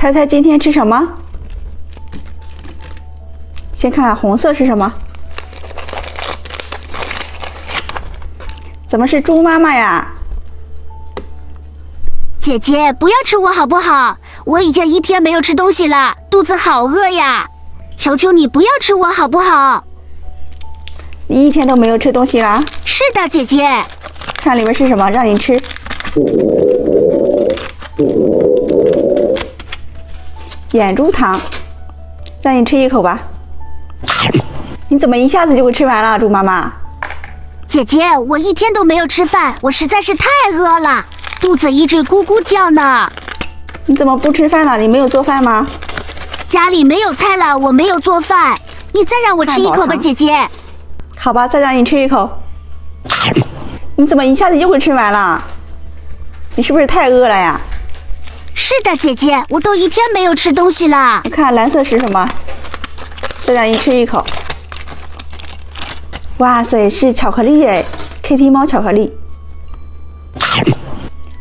猜猜今天吃什么？先看看红色是什么？怎么是猪妈妈呀？姐姐，不要吃我好不好？我已经1天没有吃东西了，肚子好饿呀！求求你不要吃我好不好？你1天都没有吃东西啦？是的，姐姐。看里面是什么，让你吃。眼珠糖，让你吃一口吧。你怎么一下子就给吃完了，猪妈妈？姐姐，我1天都没有吃饭，我实在是太饿了，肚子一直咕咕叫呢。你怎么不吃饭呢？你没有做饭吗？家里没有菜了，我没有做饭，你再让我吃一口吧，姐姐。好吧，再让你吃一口。你怎么一下子就给吃完了？你是不是太饿了呀？是的，姐姐，我都1天没有吃东西了。你看蓝色是什么？再让你吃一口。哇塞，是巧克力哎 ，Kitty 猫巧克力。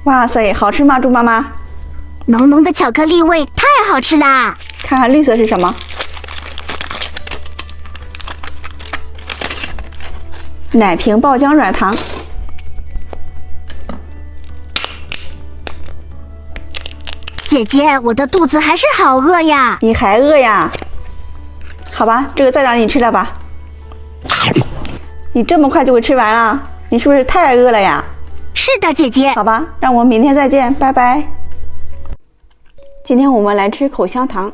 哇塞，好吃吗，猪妈妈？浓浓的巧克力味，太好吃啦！看看绿色是什么？奶瓶爆浆软糖。姐姐，我的肚子还是好饿呀！你还饿呀？好吧，这个再让你吃了吧。你这么快就给吃完了，你是不是太饿了呀？是的，姐姐。好吧，让我们明天再见，拜拜。今天我们来吃口香糖。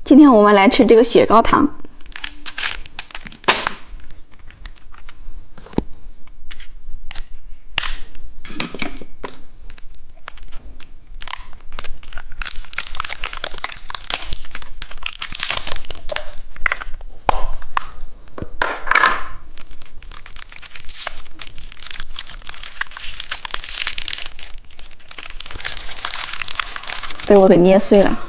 今天我们来吃这个雪糕糖。被我给捏碎了。